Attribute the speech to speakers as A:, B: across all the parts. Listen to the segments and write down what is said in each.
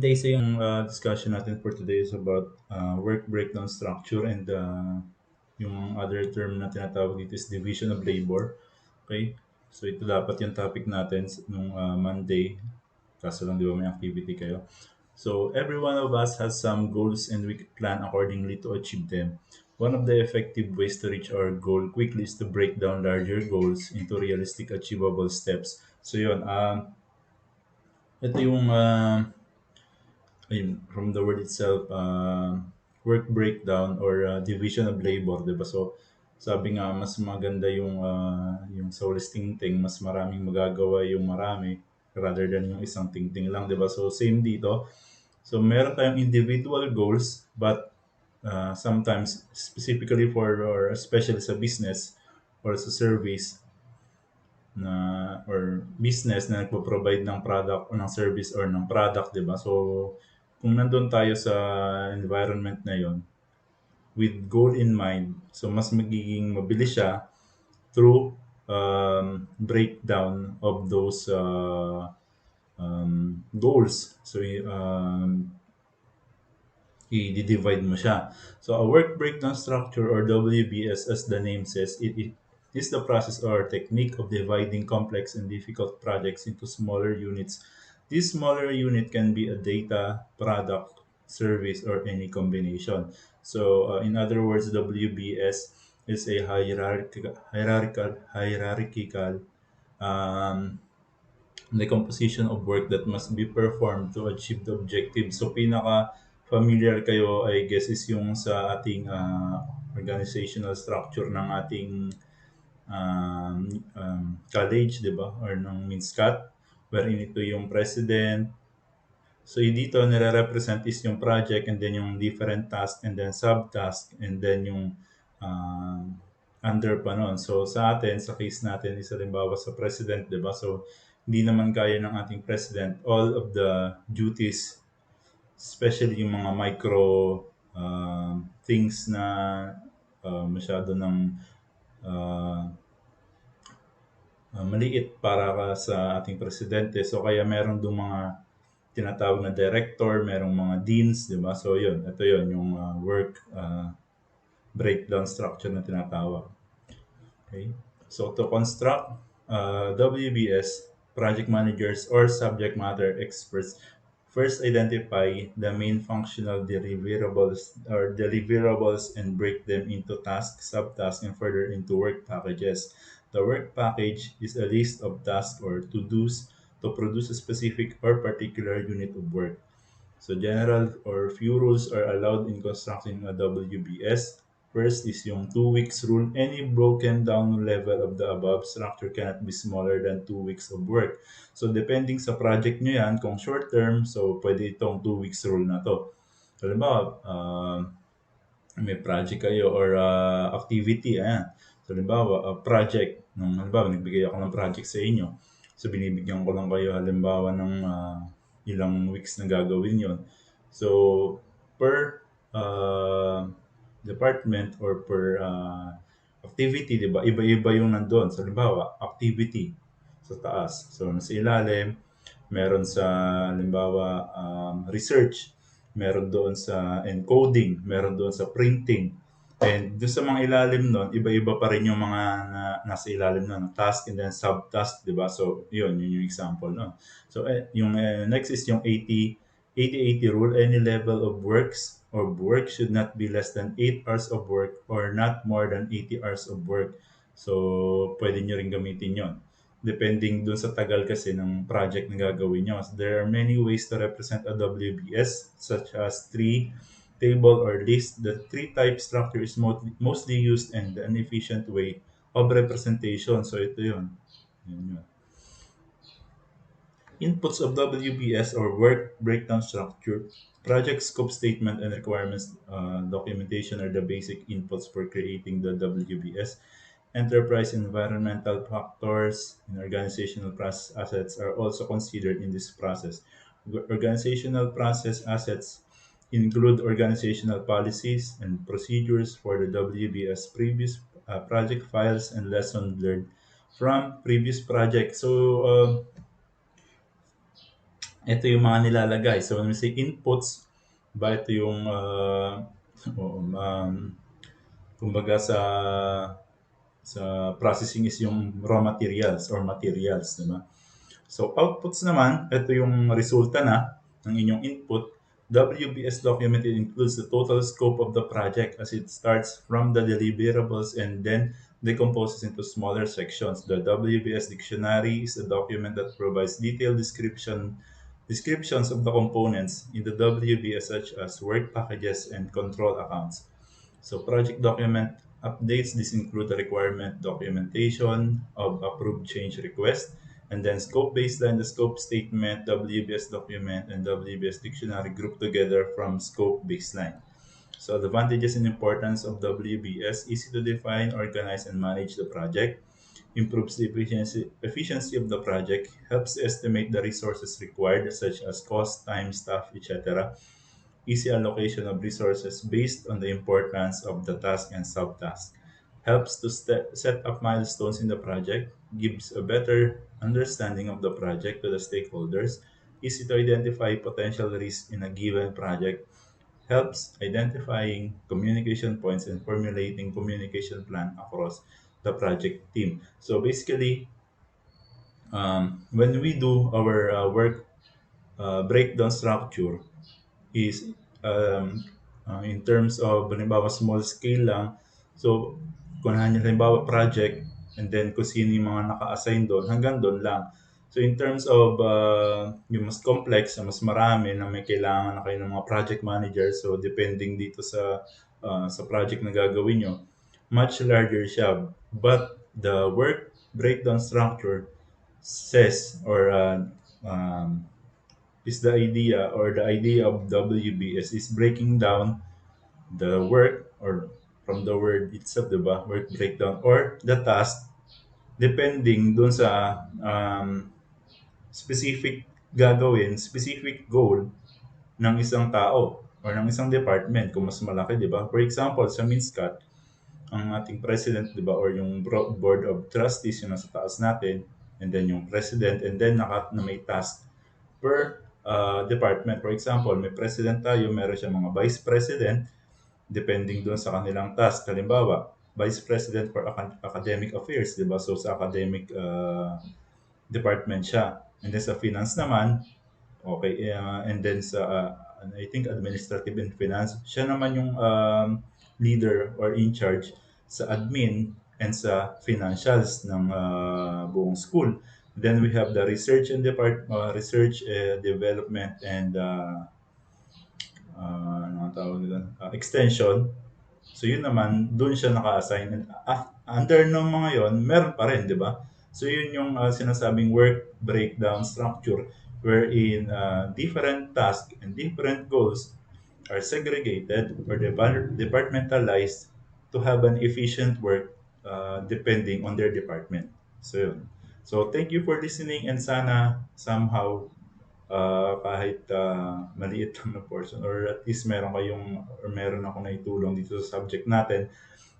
A: day. So yung discussion natin for today is about work breakdown structure and yung other term na tinatawag dito is division of labor. Okay? So ito dapat yung topic natin nung Monday. Kaso lang di ba may activity kayo. So every one of us has some goals and we plan accordingly to achieve them. One of the effective ways to reach our goal quickly is to break down larger goals into realistic achievable steps. So yun, ito yung ayun, from the word itself, work breakdown or division of labor, 'di ba? So, sabi nga mas maganda yung sa listing thing, mas maraming magagawa yung marami rather than yung isang tingting lang, 'di ba? So, same dito. So, meron tayong individual goals but sometimes specifically for or especially sa business or sa service na or business na nagpo-provide ng product o ng service or ng product, 'di ba? So, kung nandun tayo sa environment na 'yon with goal in mind, so mas magiging mabilis siya through breakdown of those goals. So, i-divide mo siya. So a work breakdown structure or WBS as the name says, it is the process or technique of dividing complex and difficult projects into smaller units. This smaller unit can be a data, product, service, or any combination. So in other words, WBS is a hierarchical the composition of work that must be performed to achieve the objective. So pinaka familiar kayo I guess is yung sa ating organizational structure ng ating college, 'di ba? Or ng MINSCAT wherein ito yung president. So dito nire-represent is yung project and then yung different task and then subtask and then yung under pa nun. So sa atin, sa case natin is halimbawa sa president, 'di ba? So hindi naman kaya ng ating president all of the duties, especially yung mga micro things na masyado ng uh, maliit para sa ating presidente. So kaya meron dong mga tinatawag na director, merong mga deans, di ba? So yun, ito yun, yung work breakdown structure na tinatawag. Okay? So to construct WBS, project managers or subject matter experts first identify the main functional deliverables and break them into tasks, subtasks, and further into work packages. The work package is a list of tasks or to-dos to produce a specific or particular unit of work. So general or few rules are allowed in constructing a WBS. First is yung 2 weeks rule. Any broken down level of the above structure cannot be smaller than 2 weeks of work. So depending sa project nyo yan, kung short term, so pwede itong 2 weeks rule na to. Halimbawa, may project kayo or activity, ayan. So halimbawa, project, halimbawa nagbigay ako ng project sa inyo. So binibigyan ko lang kayo halimbawa ng ilang weeks na gagawin yon. So per department or per activity, di ba? Iba-iba yung nandun. So halimbawa, activity sa taas. So nasa ilalim, meron sa halimbawa research, meron doon sa encoding, meron doon sa printing. And doon sa mga ilalim nun, iba-iba pa rin yung mga nasa ilalim nun, task and then subtask, di ba? So, yun yung example nun. So, yung next is yung 80-80 rule. Any level of work should not be less than 8 hours of work or not more than 80 hours of work. So, pwede nyo rin gamitin yon depending dun sa tagal kasi ng project na gagawin nyo. So, there are many ways to represent a WBS such as tree, table, or list. The tree-type structure is mostly used and an efficient way of representation. So ito yun. Yun. Inputs of WBS or work breakdown structure. Project scope statement and requirements documentation are the basic inputs for creating the WBS. Enterprise environmental factors and organizational process assets are also considered in this process. Organizational process assets include organizational policies and procedures for the WBS, previous project files, and lessons learned from previous projects. So, Ito yung mga nilalagay. So when we say inputs, ba ito yung kumbaga sa processing is yung raw materials or materials, di ba? So outputs naman, ito yung resulta na ng inyong input. WBS document includes the total scope of the project as it starts from the deliverables and then decomposes into smaller sections. The WBS dictionary is a document that provides detailed descriptions of the components in the WBS such as work packages and control accounts. So project document updates, this include the requirement documentation of approved change request, and then scope baseline, the scope statement, WBS document, and WBS dictionary grouped together from scope baseline. So the advantages and importance of WBS: easy to define, organize, and manage the project, improves the efficiency of the project, helps estimate the resources required such as cost, time, staff, etc., easy allocation of resources based on the importance of the task and subtask, helps to set up milestones in the project, gives a better understanding of the project to the stakeholders, easy to identify potential risks in a given project, helps identifying communication points and formulating communication plan across the project team. So basically, when we do our work breakdown structure, is in terms of halimbawa small scale lang. So, kung halimbawa project and then kung sino yung mga naka-assign doon, hanggang doon lang. So, in terms of yung mas complex, mas marami na may kailangan na kayo ng mga project manager. So, depending dito sa project na gagawin nyo, much larger siya. But the work breakdown structure says or is the idea or the idea of WBS is breaking down the work or from the word itself, diba? Work breakdown or the task depending dun sa specific gagawin, specific goal ng isang tao or ng isang department kung mas malaki, di ba? For example, sa MINSCAT, ang ating president, di ba, or yung board of trustees, yung nasa taas natin, and then yung president, and then na may task per department. For example, may president tayo, meron siya mga vice president, depending doon sa kanilang task. Halimbawa, vice president for academic affairs, di ba? So, sa academic department siya. And then sa finance naman, okay, and then sa, I think administrative and finance, siya naman yung leader or in charge sa admin and sa financials ng buong school. Then we have the research and research, development and ano ang tawag nila? Extension. So yun naman, doon siya naka-assign. And, under ng mga yon, meron pa rin, di ba? So yun yung sinasabing work breakdown structure wherein different tasks and different goals are segregated or departmentalized to have an efficient work depending on their department. So yun. So thank you for listening and sana somehow kahit maliit lang na portion or at least meron ako naitulong dito sa subject natin,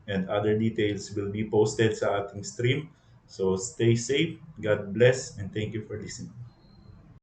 A: and other details will be posted sa ating stream. So stay safe, God bless, and thank you for listening.